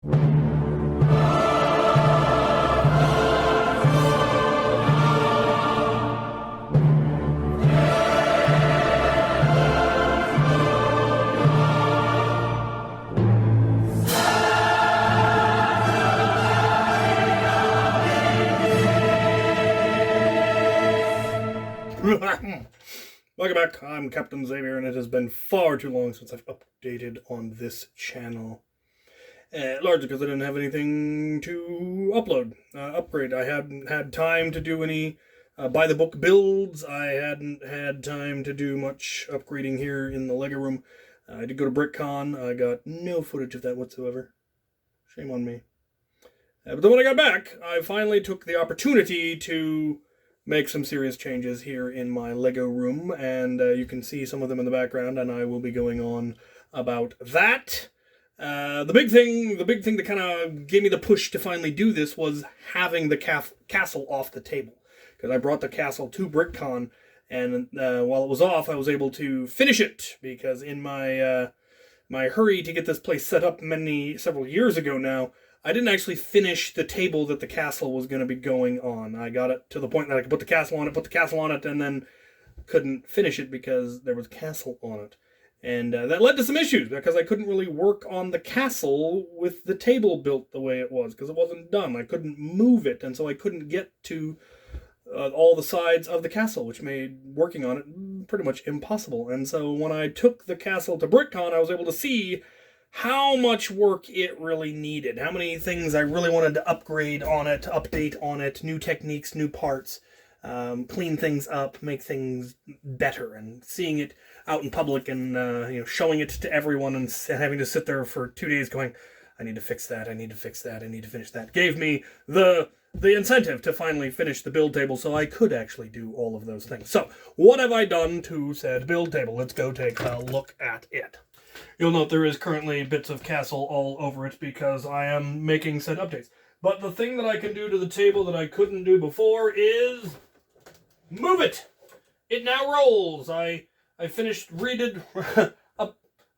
Welcome back, I'm Captain Xavier, and it has been far too long since I've updated on this channel. Largely because I didn't have anything to upgrade. I hadn't had time to do any by-the-book builds. I hadn't had time to do much upgrading here in the Lego room. I did go to BrickCon. I got no footage of that whatsoever. Shame on me. But then when I got back, I finally took the opportunity to make some serious changes here in my Lego room, and you can see some of them in the background, and I will be going on about that. The big thing that kind of gave me the push to finally do this was having the castle off the table, because I brought the castle to BrickCon, and while it was off, I was able to finish it, because in my my hurry to get this place set up several years ago now, I didn't actually finish the table that the castle was going to be going on. I got it to the point that I could put the castle on it, and then couldn't finish it because there was castle on it. And that led to some issues, because I couldn't really work on the castle with the table built the way it was, because it wasn't done. I couldn't move it, and so I couldn't get to all the sides of the castle, which made working on it pretty much impossible. And so when I took the castle to BrickCon, I was able to see how much work it really needed, how many things I really wanted to upgrade on it, update on it, new techniques, new parts, clean things up, make things better. And seeing it out in public and showing it to everyone and having to sit there for 2 days going, I need to fix that, I need to fix that, I need to finish that, gave me the incentive to finally finish the build table so I could actually do all of those things. So, what have I done to said build table? Let's go take a look at it. You'll note there is currently bits of castle all over it because I am making said updates. But the thing that I can do to the table that I couldn't do before is move it. It now rolls. I finished, upgraded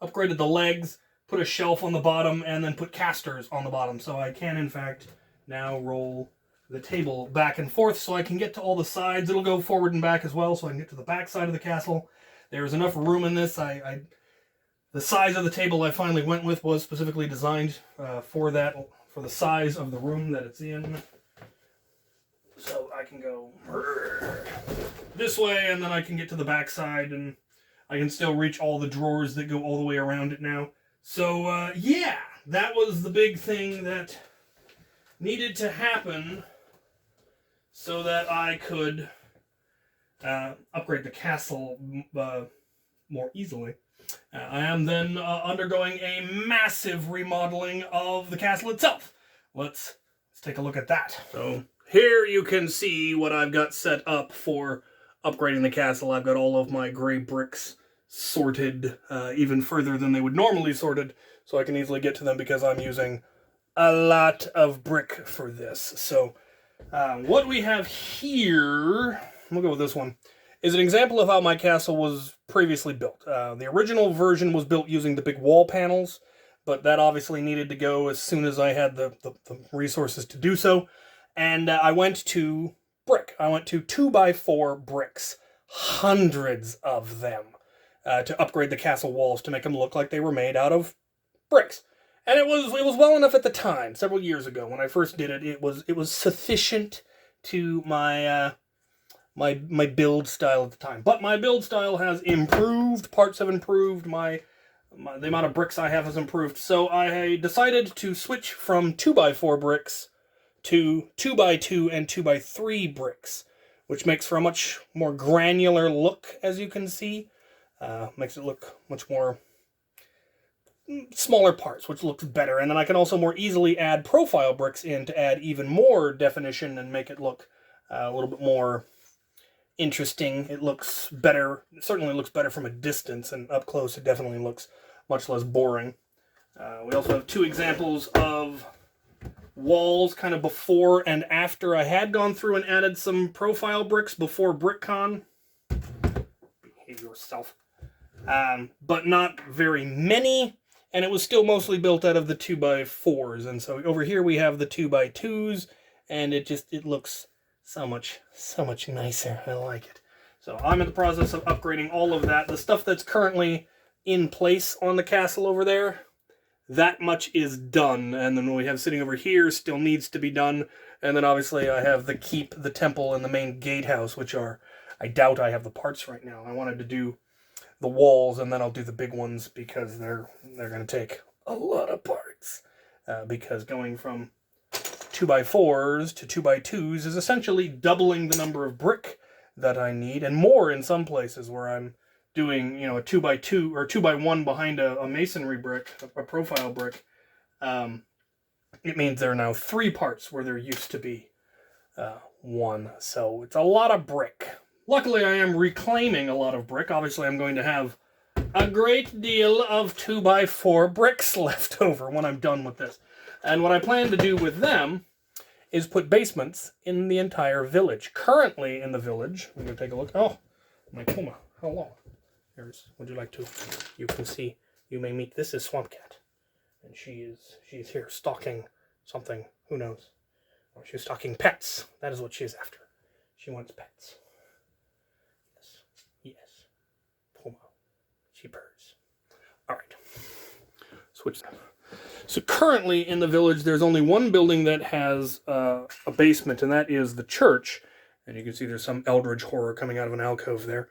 the legs, put a shelf on the bottom, and then put casters on the bottom. So I can, in fact, now roll the table back and forth so I can get to all the sides. It'll go forward and back as well, so I can get to the back side of the castle. There's enough room in this. The size of the table I finally went with was specifically designed for the size of the room that it's in. So I can go this way, and then I can get to the back side, and I can still reach all the drawers that go all the way around it now. So, yeah, that was the big thing that needed to happen so that I could upgrade the castle more easily. I am then undergoing a massive remodeling of the castle itself. Let's take a look at that. So here you can see what I've got set up for upgrading the castle. I've got all of my gray bricks sorted even further than they would normally sorted, so I can easily get to them because I'm using a lot of brick for this. So what we have here, we'll go with this one, is an example of how my castle was previously built. The original version was built using the big wall panels, but that obviously needed to go as soon as I had the resources to do so. And I went to brick. I went to 2x4 bricks, hundreds of them, to upgrade the castle walls to make them look like they were made out of bricks. And it was well enough at the time, several years ago when I first did it. It was sufficient to my my build style at the time. But my build style has improved, parts have improved, the amount of bricks I have has improved. So I decided to switch from 2x4 bricks to 2x2 and 2x3 bricks, which makes for a much more granular look, as you can see. Makes it look much more smaller parts, which looks better. And then I can also more easily add profile bricks in to add even more definition and make it look a little bit more interesting. It looks better. It certainly looks better from a distance, and up close it definitely looks much less boring. We also have two examples of walls kind of before and after. I had gone through and added some profile bricks before BrickCon. Behave yourself. But not very many. and it was still mostly built out of the 2x4s. And so over here we have the 2x2s, and it looks so much nicer. I like it. So I'm in the process of upgrading all of that. The stuff that's currently in place on the castle over there, that much is done. And then what we have sitting over here still needs to be done. And then obviously I have the keep, the temple, and the main gatehouse, which are, I doubt I have the parts right now. I wanted to do the walls, and then I'll do the big ones because they're going to take a lot of parts. Because going from 2x4s to 2x2s is essentially doubling the number of brick that I need, and more in some places where I'm doing, a 2x2 or 2x1 behind a masonry brick, a profile brick. It means there are now 3 parts where there used to be 1. So it's a lot of brick. Luckily, I am reclaiming a lot of brick. Obviously, I'm going to have a great deal of 2x4 bricks left over when I'm done with this. And what I plan to do with them is put basements in the entire village. Currently in the village, I'm going to take a look. Oh, my puma. Hello. Would you like to? You can see. You may meet. This is Swamp Cat, and she's here stalking something. Who knows? Oh, she's stalking pets. That is what she is after. She wants pets. Yes. Puma. She purrs. All right. Switch that. So currently in the village, there's only one building that has a basement, and that is the church. And you can see there's some eldritch horror coming out of an alcove there.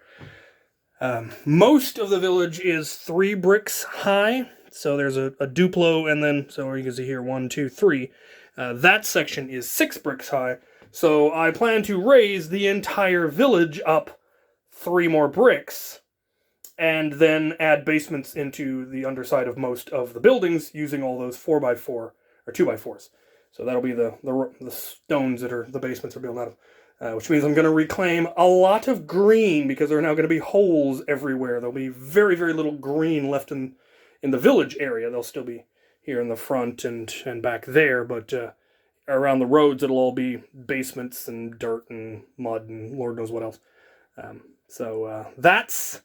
Most of the village is 3 bricks high. So there's a duplo, and then, so you can see here, 1, 2, 3. That section is 6 bricks high. So I plan to raise the entire village up 3 more bricks, and then add basements into the underside of most of the buildings using all those 4x4 or 2x4s. So that'll be the stones that are the basements are built out of. Which means I'm going to reclaim a lot of green, because there are now going to be holes everywhere. There'll be very, very little green left in the village area. They'll still be here in the front and back there, but around the roads it'll all be basements and dirt and mud and Lord knows what else. So that's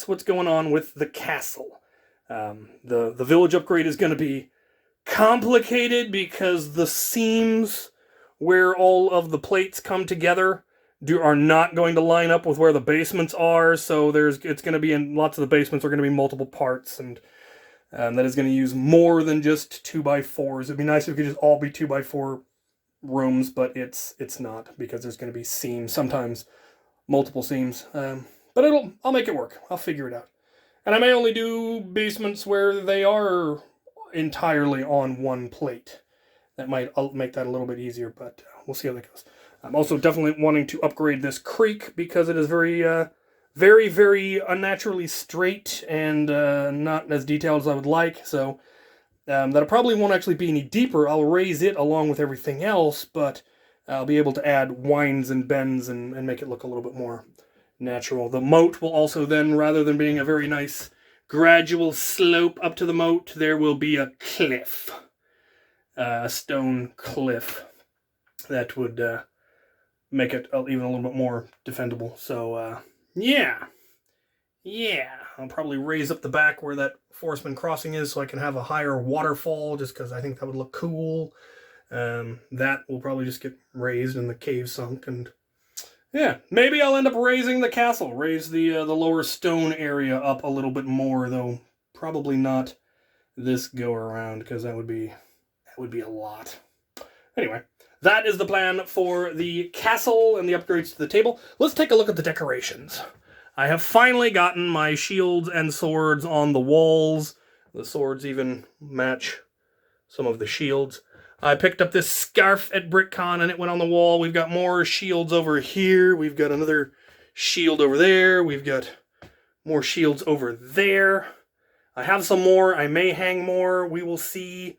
what's going on with the castle. The village upgrade is going to be complicated because the seams where all of the plates come together are not going to line up with where the basements are. So it's going to be in lots of the basements are going to be multiple parts, and that is going to use more than just 2x4s. It'd be nice if it could just all be 2x4 rooms, but it's not, because there's going to be seams, sometimes multiple seams. But I'll make it work. I'll figure it out. And I may only do basements where they are entirely on one plate. That might make that a little bit easier, but we'll see how that goes. I'm also definitely wanting to upgrade this creek because it is very, very unnaturally straight and not as detailed as I would like. So that probably won't actually be any deeper. I'll raise it along with everything else, but I'll be able to add winds and bends and make it look a little bit more natural. The moat will also then, rather than being a very nice gradual slope up to the moat, there will be a cliff. A stone cliff that would make it even a little bit more defendable. So, yeah. I'll probably raise up the back where that Forestman crossing is so I can have a higher waterfall, just because I think that would look cool. That will probably just get raised and the cave sunk. And yeah, maybe I'll end up raising the castle, raise the lower stone area up a little bit more, though probably not this go around, because that would be a lot. Anyway, that is the plan for the castle and the upgrades to the table. Let's take a look at the decorations. I have finally gotten my shields and swords on the walls. The swords even match some of the shields. I picked up this scarf at BrickCon and it went on the wall. We've got more shields over here. We've got another shield over there. We've got more shields over there. I have some more. I may hang more. We will see.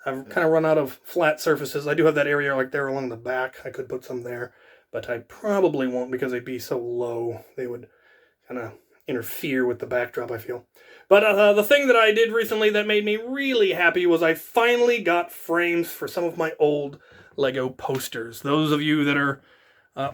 I've kind of run out of flat surfaces. I do have that area like there along the back. I could put some there, but I probably won't because they'd be so low. They would kind of interfere with the backdrop, I feel. But the thing that I did recently that made me really happy was I finally got frames for some of my old Lego posters. Those of you that are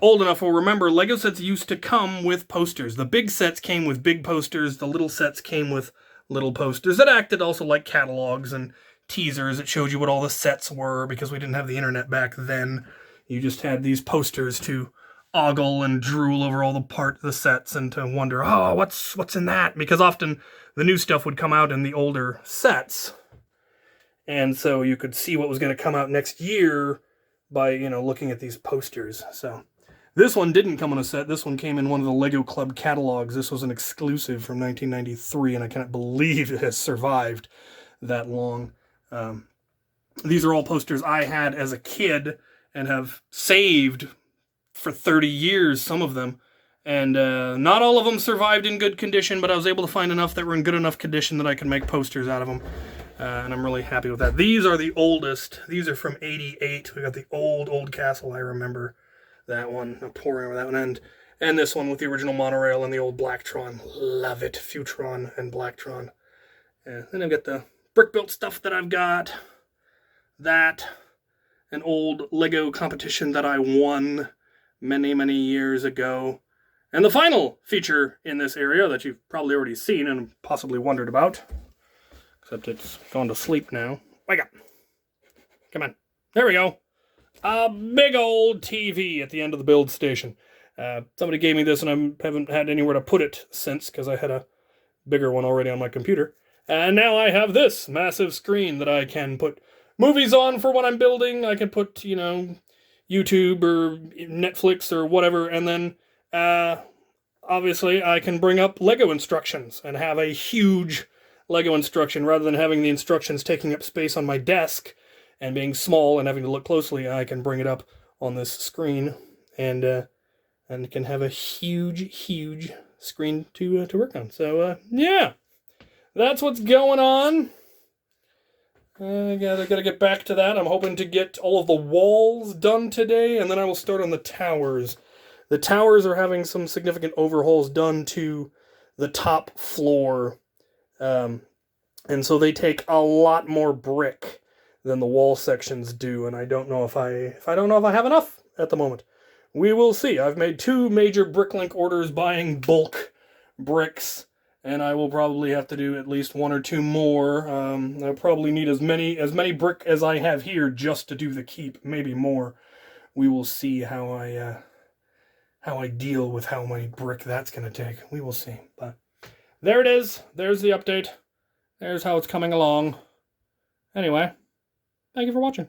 old enough will remember Lego sets used to come with posters. The big sets came with big posters. The little sets came with little posters that acted also like catalogs and teasers. It showed you what all the sets were, because we didn't have the internet back then. You just had these posters to ogle and drool over all the sets, and to wonder, oh, what's in that? Because often the new stuff would come out in the older sets, and so you could see what was going to come out next year by, looking at these posters. So this one didn't come on a set. This one came in one of the Lego Club catalogs. This was an exclusive from 1993, and I cannot believe it has survived that long. These are all posters I had as a kid and have saved for 30 years, some of them. And not all of them survived in good condition, but I was able to find enough that were in good enough condition that I could make posters out of them. And I'm really happy with that. These are the oldest. These are from 88. We got the old castle. I remember that one. I'm pouring over that one. And this one with the original monorail and the old Blacktron. Love it. Futron and Blacktron. And then I've got the brick-built stuff that I've got. That. An old Lego competition that I won many years ago. And the final feature in this area that you've probably already seen and possibly wondered about, except it's gone to sleep now. Wake up. Come on. There we go. A big old TV at the end of the build station. Somebody gave me this, and I haven't had anywhere to put it since, because I had a bigger one already on my computer. And now I have this massive screen that I can put movies on for when I'm building. I can put, YouTube or Netflix or whatever, and then obviously I can bring up Lego instructions and have a huge Lego instruction, rather than having the instructions taking up space on my desk and being small and having to look closely. I can bring it up on this screen and can have a huge screen to work on. So yeah, that's what's going on. I gotta get back to that. I'm hoping to get all of the walls done today, and then I will start on the towers. The towers are having some significant overhauls done to the top floor, and so they take a lot more brick than the wall sections do, and I don't know if I have enough at the moment. We will see. I've made 2 major Bricklink orders buying bulk bricks, and I will probably have to do at least 1 or 2 more. I'll probably need as many brick as I have here just to do the keep, maybe more. We will see how I deal with how many brick that's going to take. We will see. But there it is. There's the update. There's how it's coming along. Anyway, thank you for watching.